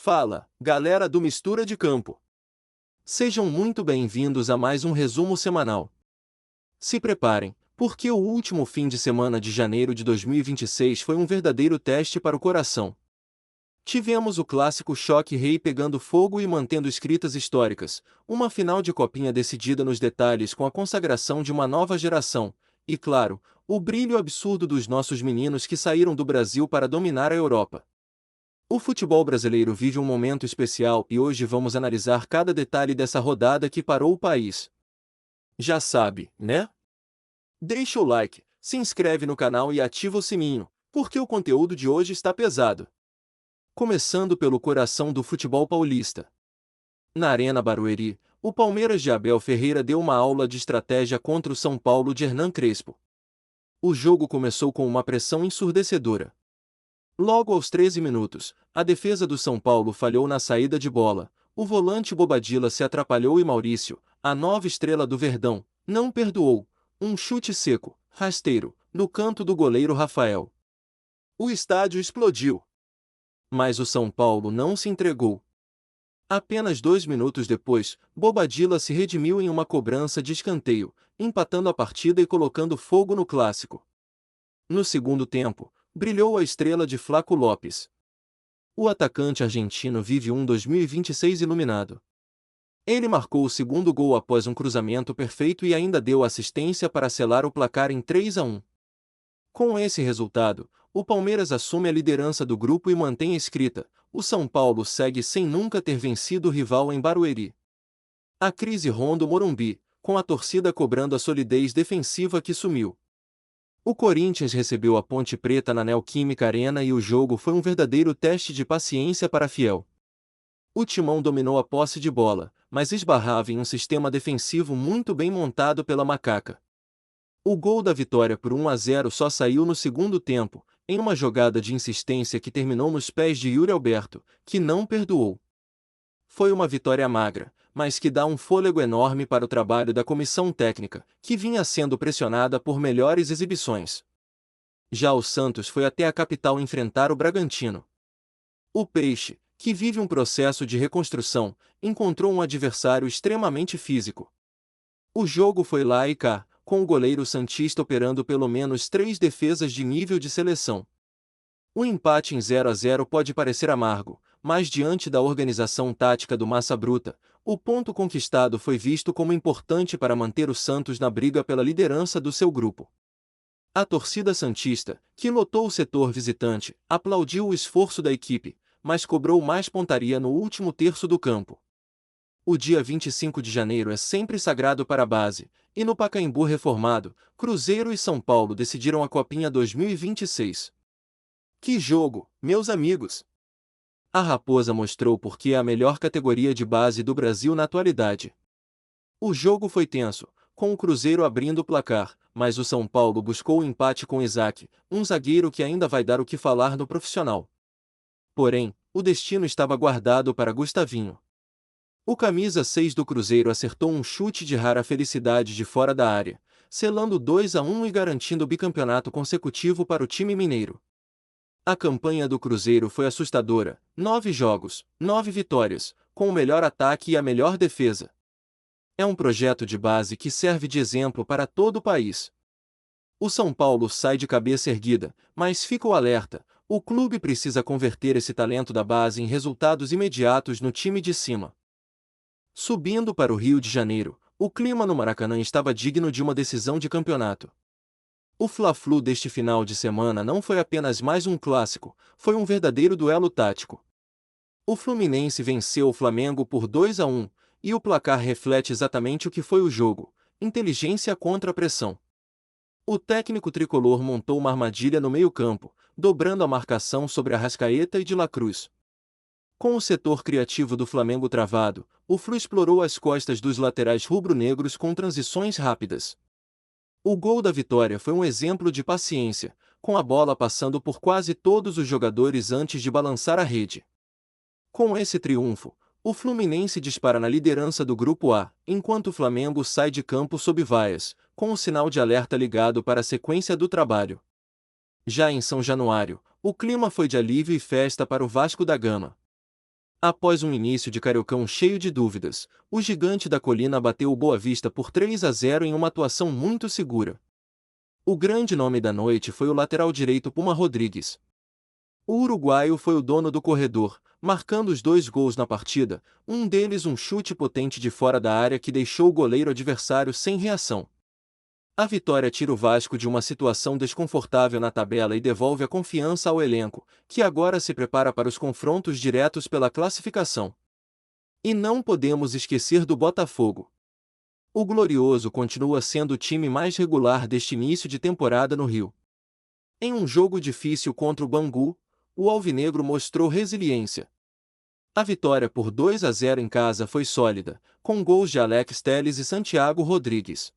Fala, galera do Mistura de Campo. Sejam muito bem-vindos a mais um resumo semanal. Se preparem, porque o último fim de semana de janeiro de 2026 foi um verdadeiro teste para o coração. Tivemos o clássico Choque Rei pegando fogo e mantendo escritas históricas, uma final de copinha decidida nos detalhes com a consagração de uma nova geração, e claro, o brilho absurdo dos nossos meninos que saíram do Brasil para dominar a Europa. O futebol brasileiro vive um momento especial e hoje vamos analisar cada detalhe dessa rodada que parou o país. Já sabe, né? Deixa o like, se inscreve no canal e ativa o sininho, porque o conteúdo de hoje está pesado. Começando pelo coração do futebol paulista. Na Arena Barueri, o Palmeiras de Abel Ferreira deu uma aula de estratégia contra o São Paulo de Hernan Crespo. O jogo começou com uma pressão ensurdecedora. Logo aos 13 minutos, a defesa do São Paulo falhou na saída de bola, o volante Bobadilla se atrapalhou e Maurício, a nova estrela do Verdão, não perdoou, um chute seco, rasteiro, no canto do goleiro Rafael. O estádio explodiu. Mas o São Paulo não se entregou. Apenas 2 minutos depois, Bobadilla se redimiu em uma cobrança de escanteio, empatando a partida e colocando fogo no clássico. No segundo tempo, brilhou a estrela de Flaco Lopes. O atacante argentino vive um 2026 iluminado. Ele marcou o segundo gol após um cruzamento perfeito e ainda deu assistência para selar o placar em 3-1. Com esse resultado, o Palmeiras assume a liderança do grupo e mantém a escrita: o São Paulo segue sem nunca ter vencido o rival em Barueri. A crise ronda o Morumbi, com a torcida cobrando a solidez defensiva que sumiu. O Corinthians recebeu a Ponte Preta na Neoquímica Arena e o jogo foi um verdadeiro teste de paciência para Fiel. O Timão dominou a posse de bola, mas esbarrava em um sistema defensivo muito bem montado pela Macaca. O gol da vitória por 1-0 só saiu no segundo tempo, em uma jogada de insistência que terminou nos pés de Yuri Alberto, que não perdoou. Foi uma vitória magra, mas que dá um fôlego enorme para o trabalho da comissão técnica, que vinha sendo pressionada por melhores exibições. Já o Santos foi até a capital enfrentar o Bragantino. O Peixe, que vive um processo de reconstrução, encontrou um adversário extremamente físico. O jogo foi lá e cá, com o goleiro santista operando pelo menos 3 defesas de nível de seleção. O empate em 0-0 pode parecer amargo, mas diante da organização tática do Massa Bruta, o ponto conquistado foi visto como importante para manter o Santos na briga pela liderança do seu grupo. A torcida santista, que lotou o setor visitante, aplaudiu o esforço da equipe, mas cobrou mais pontaria no último terço do campo. O dia 25 de janeiro é sempre sagrado para a base, e no Pacaembu reformado, Cruzeiro e São Paulo decidiram a Copinha 2026. Que jogo, meus amigos! A Raposa mostrou por que é a melhor categoria de base do Brasil na atualidade. O jogo foi tenso, com o Cruzeiro abrindo o placar, mas o São Paulo buscou o empate com Isaac, um zagueiro que ainda vai dar o que falar no profissional. Porém, o destino estava guardado para Gustavinho. O camisa 6 do Cruzeiro acertou um chute de rara felicidade de fora da área, selando 2-1 e garantindo o bicampeonato consecutivo para o time mineiro. A campanha do Cruzeiro foi assustadora: 9 jogos, 9 vitórias, com o melhor ataque e a melhor defesa. É um projeto de base que serve de exemplo para todo o país. O São Paulo sai de cabeça erguida, mas fica o alerta: o clube precisa converter esse talento da base em resultados imediatos no time de cima. Subindo para o Rio de Janeiro, o clima no Maracanã estava digno de uma decisão de campeonato. O Fla-Flu deste final de semana não foi apenas mais um clássico, foi um verdadeiro duelo tático. O Fluminense venceu o Flamengo por 2-1, e o placar reflete exatamente o que foi o jogo: inteligência contra a pressão. O técnico tricolor montou uma armadilha no meio-campo, dobrando a marcação sobre Arrascaeta e De La Cruz. Com o setor criativo do Flamengo travado, o Flu explorou as costas dos laterais rubro-negros com transições rápidas. O gol da vitória foi um exemplo de paciência, com a bola passando por quase todos os jogadores antes de balançar a rede. Com esse triunfo, o Fluminense dispara na liderança do Grupo A, enquanto o Flamengo sai de campo sob vaias, com o sinal de alerta ligado para a sequência do trabalho. Já em São Januário, o clima foi de alívio e festa para o Vasco da Gama. Após um início de Cariocão cheio de dúvidas, o Gigante da Colina bateu o Boa Vista por 3-0 em uma atuação muito segura. O grande nome da noite foi o lateral direito Puma Rodrigues. O uruguaio foi o dono do corredor, marcando os 2 gols na partida, um deles um chute potente de fora da área que deixou o goleiro adversário sem reação. A vitória tira o Vasco de uma situação desconfortável na tabela e devolve a confiança ao elenco, que agora se prepara para os confrontos diretos pela classificação. E não podemos esquecer do Botafogo. O Glorioso continua sendo o time mais regular deste início de temporada no Rio. Em um jogo difícil contra o Bangu, o Alvinegro mostrou resiliência. A vitória por 2-0 em casa foi sólida, com gols de Alex Telles e Santiago Rodrigues.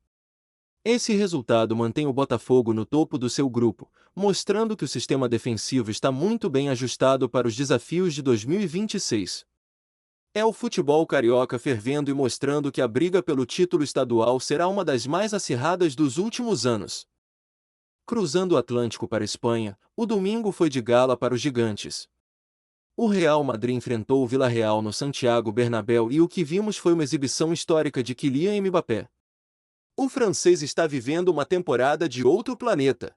Esse resultado mantém o Botafogo no topo do seu grupo, mostrando que o sistema defensivo está muito bem ajustado para os desafios de 2026. É o futebol carioca fervendo e mostrando que a briga pelo título estadual será uma das mais acirradas dos últimos anos. Cruzando o Atlântico para a Espanha, o domingo foi de gala para os gigantes. O Real Madrid enfrentou o Villarreal no Santiago Bernabéu e o que vimos foi uma exibição histórica de Kylian Mbappé. O francês está vivendo uma temporada de outro planeta.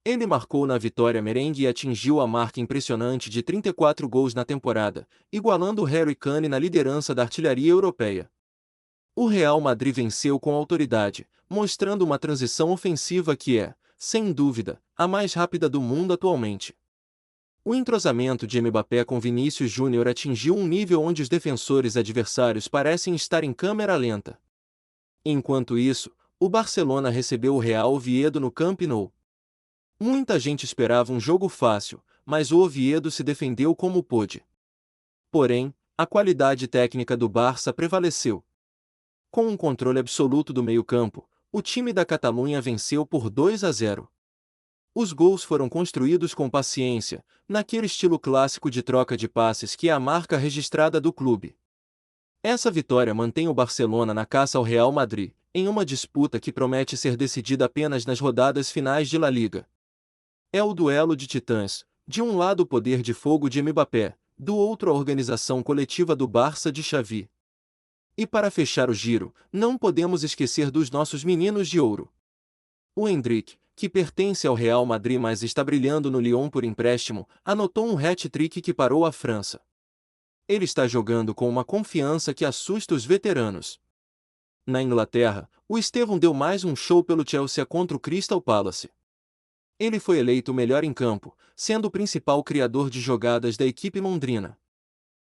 Ele marcou na vitória merengue e atingiu a marca impressionante de 34 gols na temporada, igualando o Harry Kane na liderança da artilharia europeia. O Real Madrid venceu com autoridade, mostrando uma transição ofensiva que é, sem dúvida, a mais rápida do mundo atualmente. O entrosamento de Mbappé com Vinícius Júnior atingiu um nível onde os defensores adversários parecem estar em câmera lenta. Enquanto isso, o Barcelona recebeu o Real Oviedo no Camp Nou. Muita gente esperava um jogo fácil, mas o Oviedo se defendeu como pôde. Porém, a qualidade técnica do Barça prevaleceu. Com um controle absoluto do meio-campo, o time da Catalunha venceu por 2-0. Os gols foram construídos com paciência, naquele estilo clássico de troca de passes que é a marca registrada do clube. Essa vitória mantém o Barcelona na caça ao Real Madrid, em uma disputa que promete ser decidida apenas nas rodadas finais de La Liga. É o duelo de titãs, de um lado o poder de fogo de Mbappé, do outro a organização coletiva do Barça de Xavi. E para fechar o giro, não podemos esquecer dos nossos meninos de ouro. O Endrick, que pertence ao Real Madrid mas está brilhando no Lyon por empréstimo, anotou um hat-trick que parou a França. Ele está jogando com uma confiança que assusta os veteranos. Na Inglaterra, o Estevão deu mais um show pelo Chelsea contra o Crystal Palace. Ele foi eleito o melhor em campo, sendo o principal criador de jogadas da equipe londrina.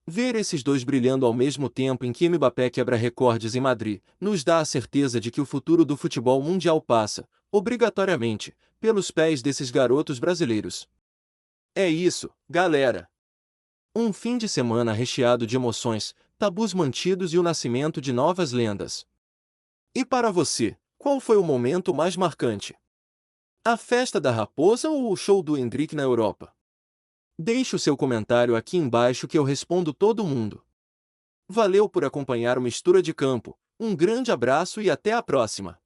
Ver esses dois brilhando ao mesmo tempo em que Mbappé quebra recordes em Madrid, nos dá a certeza de que o futuro do futebol mundial passa, obrigatoriamente, pelos pés desses garotos brasileiros. É isso, galera! Um fim de semana recheado de emoções, tabus mantidos e o nascimento de novas lendas. E para você, qual foi o momento mais marcante? A festa da Raposa ou o show do Endrick na Europa? Deixe o seu comentário aqui embaixo que eu respondo todo mundo. Valeu por acompanhar o Mistura de Campo, um grande abraço e até a próxima!